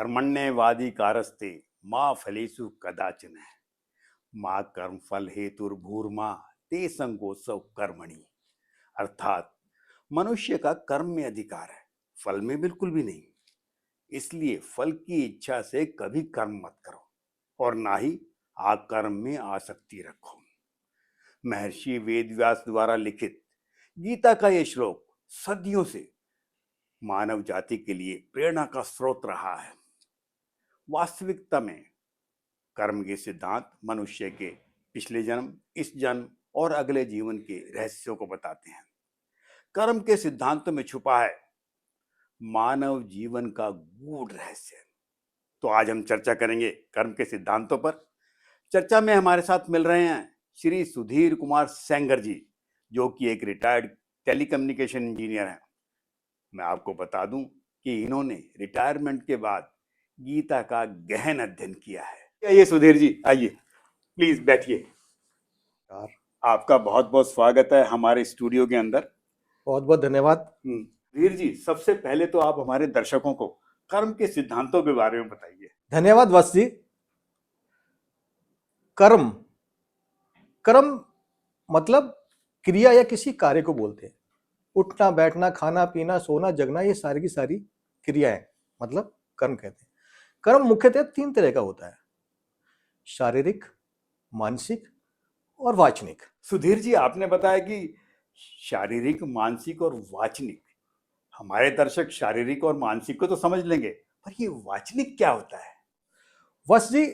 कर्मण्येवाधिकारस्ते मा फलेषु कदाचन। मा कर्मफल हेतुर्भूर्मा ते संगोत्सव कर्मणि। अर्थात मनुष्य का कर्म में अधिकार है, फल में बिल्कुल भी नहीं। इसलिए फल की इच्छा से कभी कर्म मत करो और ना ही आकर्म में आसक्ति रखो। महर्षि वेदव्यास द्वारा लिखित गीता का यह श्लोक सदियों से मानव जाति के लिए प्रेरणा का स्रोत रहा है। वास्तविकता में कर्म के सिद्धांत मनुष्य के पिछले जन्म, इस जन्म और अगले जीवन के रहस्यों को बताते हैं। कर्म के सिद्धांत में छुपा है मानव जीवन का गूढ़ रहस्य। तो आज हम चर्चा करेंगे कर्म के सिद्धांतों पर। चर्चा में हमारे साथ मिल रहे हैं श्री सुधीर कुमार सेंगर जी, जो कि एक रिटायर्ड टेलीकम्युनिकेशन इंजीनियर हैं। मैं आपको बता दूं कि इन्होंने रिटायरमेंट के बाद गीता का गहन अध्ययन किया है। आइए सुधीर जी, आइए, प्लीज बैठिए। आपका बहुत बहुत स्वागत है हमारे स्टूडियो के अंदर। बहुत बहुत धन्यवाद। वीर जी, सबसे पहले तो आप हमारे दर्शकों को कर्म के सिद्धांतों के बारे में बताइए। धन्यवाद वत्स जी। कर्म कर्म मतलब क्रिया या किसी कार्य को बोलते हैं। उठना, बैठना, खाना पीना, सोना, जगना, ये सारी की सारी क्रियाएं मतलब कर्म कहते हैं। कर्म मुख्यतः 3 तरह का होता है: शारीरिक, मानसिक और वाचनिक। सुधीर जी, आपने बताया कि शारीरिक, मानसिक और वाचनिक। हमारे दर्शक शारीरिक और मानसिक को तो समझ लेंगे, पर ये वाचनिक क्या होता है? वत्स जी,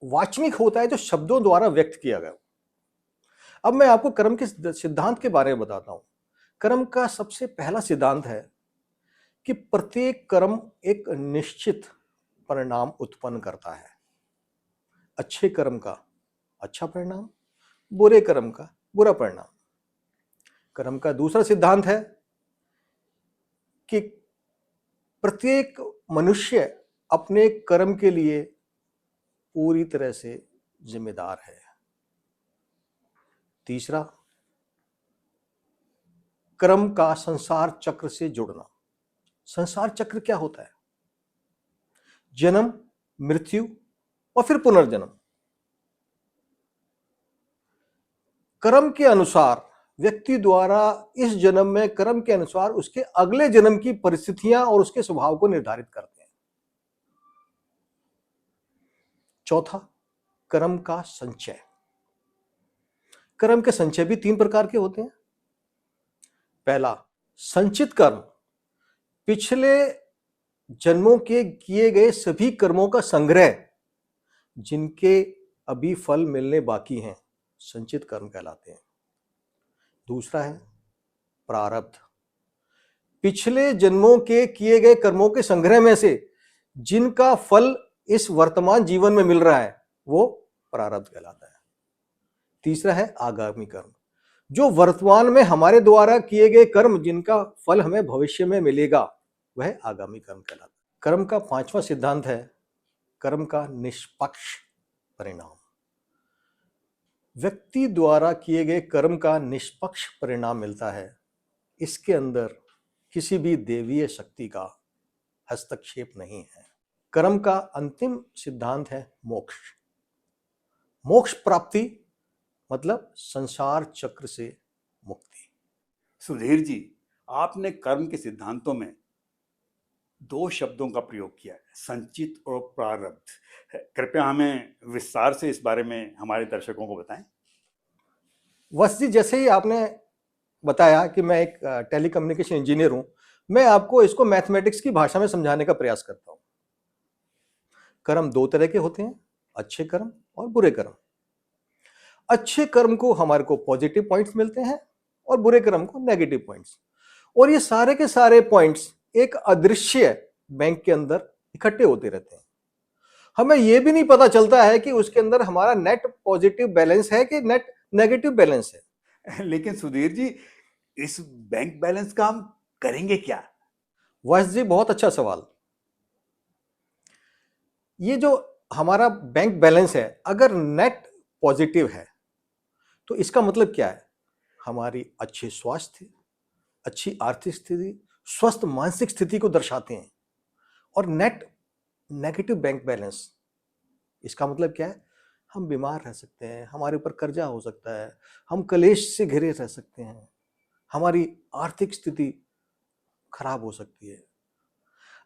वाचनिक होता है जो शब्दों द्वारा व्यक्त किया गया। अब मैं आपको कर्म के सिद्धांत के बारे में बताता हूं। कर्म का सबसे पहला सिद्धांत है कि प्रत्येक कर्म एक निश्चित परिणाम उत्पन्न करता है। अच्छे कर्म का अच्छा परिणाम, बुरे कर्म का बुरा परिणाम। कर्म का दूसरा सिद्धांत है कि प्रत्येक मनुष्य अपने कर्म के लिए पूरी तरह से जिम्मेदार है। तीसरा, कर्म का संसार चक्र से जुड़ना। संसार चक्र क्या होता है? जन्म, मृत्यु और फिर पुनर्जन्म। कर्म के अनुसार व्यक्ति द्वारा इस जन्म में कर्म के अनुसार उसके अगले जन्म की परिस्थितियां और उसके स्वभाव को निर्धारित करते हैं। चौथा, कर्म का संचय। कर्म के संचय भी 3 प्रकार के होते हैं। पहला, संचित कर्म, पिछले जन्मों के किए गए सभी कर्मों का संग्रह, जिनके अभी फल मिलने बाकी हैं, संचित कर्म कहलाते हैं। दूसरा है प्रारब्ध, पिछले जन्मों के किए गए कर्मों के संग्रह में से जिनका फल इस वर्तमान जीवन में मिल रहा है, वो प्रारब्ध कहलाता है। तीसरा है आगामी कर्म, जो वर्तमान में हमारे द्वारा किए गए कर्म जिनका फल हमें भविष्य में मिलेगा, वह आगामी कर्म कहलाता है। कर्म का 5वां सिद्धांत है कर्म का निष्पक्ष परिणाम। व्यक्ति द्वारा किए गए कर्म का निष्पक्ष परिणाम मिलता है। इसके अंदर किसी भी देवीय शक्ति का हस्तक्षेप नहीं है। कर्म का अंतिम सिद्धांत है मोक्ष। मोक्ष प्राप्ति मतलब संसार चक्र से मुक्ति। सुधीर जी, आपने कर्म के सिद्धांतों में 2 शब्दों का प्रयोग किया है, संचित और प्रारब्ध। कृपया हमें विस्तार से इस बारे में हमारे दर्शकों को बताएं। वत्स जी, जैसे ही आपने बताया कि मैं एक टेलीकम्युनिकेशन इंजीनियर हूं, मैं आपको इसको मैथमेटिक्स की भाषा में समझाने का प्रयास करता हूं। कर्म 2 तरह के होते हैं, अच्छे कर्म और बुरे कर्म। अच्छे कर्म को हमारे को पॉजिटिव पॉइंट्स मिलते हैं और बुरे कर्म को नेगेटिव पॉइंट्स। और ये सारे के सारे पॉइंट्स एक अदृश्य बैंक के अंदर इकट्ठे होते रहते हैं। हमें यह भी नहीं पता चलता है कि उसके अंदर हमारा नेट पॉजिटिव बैलेंस है कि नेट नेगेटिव बैलेंस है। लेकिन सुधीर जी, इस बैंक बैलेंस का हम करेंगे क्या? वत्स जी, बहुत अच्छा सवाल। ये जो हमारा बैंक बैलेंस है, अगर नेट पॉजिटिव है तो इसका मतलब क्या है? हमारी अच्छी स्वास्थ्य, अच्छी आर्थिक स्थिति, स्वस्थ मानसिक स्थिति को दर्शाते हैं। और नेट नेगेटिव बैंक बैलेंस, इसका मतलब क्या है? हम बीमार रह सकते हैं, हमारे ऊपर कर्जा हो सकता है, हम कलेश से घिरे रह सकते हैं, हमारी आर्थिक स्थिति खराब हो सकती है।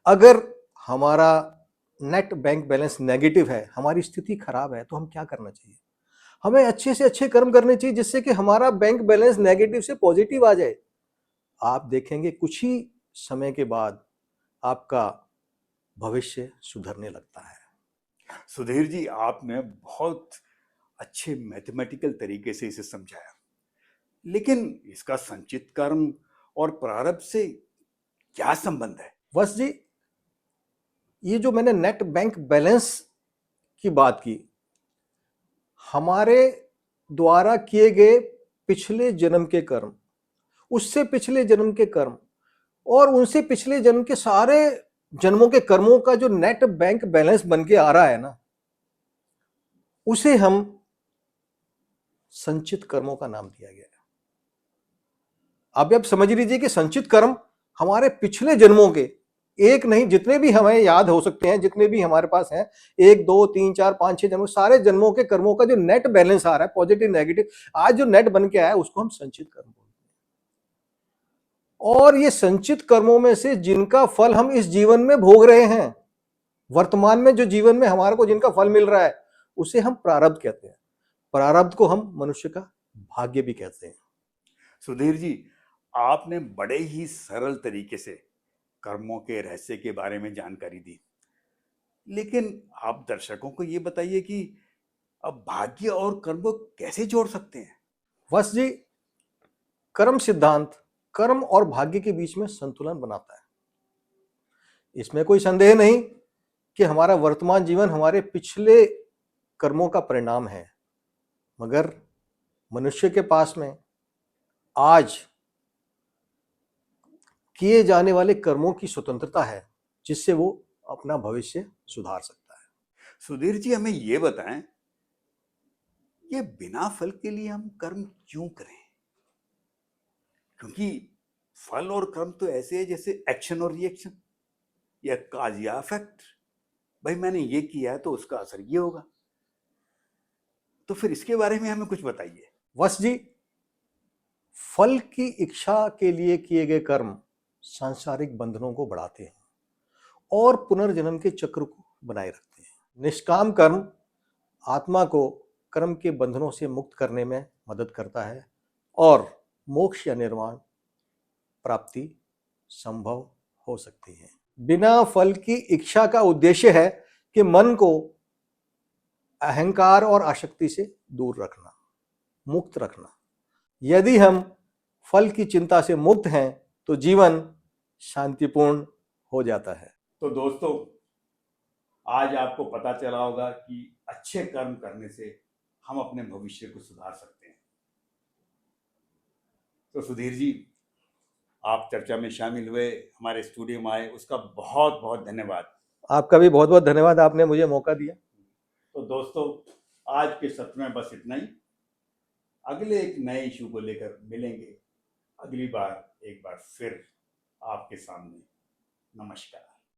अगर हमारा नेट बैंक बैलेंस नेगेटिव है, हमारी स्थिति खराब है, तो हम क्या करना चाहिए? हमें अच्छे से अच्छे कर्म करने चाहिए जिससे कि हमारा बैंक बैलेंस नेगेटिव से पॉजिटिव आ जाए। आप देखेंगे कुछ ही समय के बाद आपका भविष्य सुधरने लगता है। सुधीर जी, आपने बहुत अच्छे मैथमेटिकल तरीके से इसे समझाया, लेकिन इसका संचित कर्म और प्रारब्ध से क्या संबंध है? बस जी, ये जो मैंने नेट बैंक बैलेंस की बात की, हमारे द्वारा किए गए पिछले जन्म के कर्म, उससे पिछले जन्म के कर्म और उनसे पिछले जन्म के सारे जन्मों के कर्मों का जो नेट बैंक बैलेंस बन के आ रहा है ना, उसे हम संचित कर्मों का नाम दिया गया है। अब समझ लीजिए कि संचित कर्म हमारे पिछले जन्मों के, एक नहीं जितने भी हमें याद हो सकते हैं, जितने भी हमारे पास हैं, 1 2 3 4 5 6 जन्म, सारे जन्मों के कर्मों का जो नेट बैलेंस आ रहा है, पॉजिटिव नेगेटिव, आज जो नेट बन के आया है उसको हम संचित कर्म बोलते हैं। और ये संचित कर्मों में से जिनका फल हम इस जीवन में भोग रहे हैं, वर्तमान में जो जीवन में हमारे को जिनका फल मिल रहा है, उसे हम प्रारब्ध कहते हैं। प्रारब्ध को हम मनुष्य का भाग्य भी कहते हैं। सुधीर जी, आपने बड़े ही सरल तरीके से कर्मों के रहस्य के बारे में जानकारी दी, लेकिन आप दर्शकों को ये बताइए कि अब भाग्य और कर्म को कैसे जोड़ सकते हैं? बस जी, कर्म सिद्धांत कर्म और भाग्य के बीच में संतुलन बनाता है। इसमें कोई संदेह नहीं कि हमारा वर्तमान जीवन हमारे पिछले कर्मों का परिणाम है, मगर मनुष्य के पास में आज किए जाने वाले कर्मों की स्वतंत्रता है, जिससे वो अपना भविष्य सुधार सकता है। सुधीर जी, हमें ये बताएं, ये बिना फल के लिए हम कर्म क्यों करें? क्योंकि फल और कर्म तो ऐसे है जैसे एक्शन और रिएक्शन या काज या इफेक्ट। भाई मैंने ये किया है तो उसका असर ये होगा। तो फिर इसके बारे में हमें कुछ बताइए। बस जी, फल की इच्छा के लिए किए गए कर्म सांसारिक बंधनों को बढ़ाते हैं और पुनर्जन्म के चक्र को बनाए रखते हैं। निष्काम कर्म आत्मा को कर्म के बंधनों से मुक्त करने में मदद करता है और मोक्ष या निर्वाण प्राप्ति संभव हो सकती है। बिना फल की इच्छा का उद्देश्य है कि मन को अहंकार और आसक्ति से दूर रखना, मुक्त रखना। यदि हम फल की चिंता से मुक्त हैं तो जीवन शांतिपूर्ण हो जाता है। तो दोस्तों, आज आपको पता चला होगा कि अच्छे कर्म करने से हम अपने भविष्य को सुधार सकते हैं। तो सुधीर जी, आप चर्चा में शामिल हुए, हमारे स्टूडियो में आए, उसका बहुत बहुत धन्यवाद। आपका भी बहुत बहुत धन्यवाद, आपने मुझे मौका दिया। तो दोस्तों, आज के सत्र में बस इतना ही। अगले एक नए इशू को लेकर मिलेंगे अगली बार, एक बार फिर आपके सामने। नमस्कार।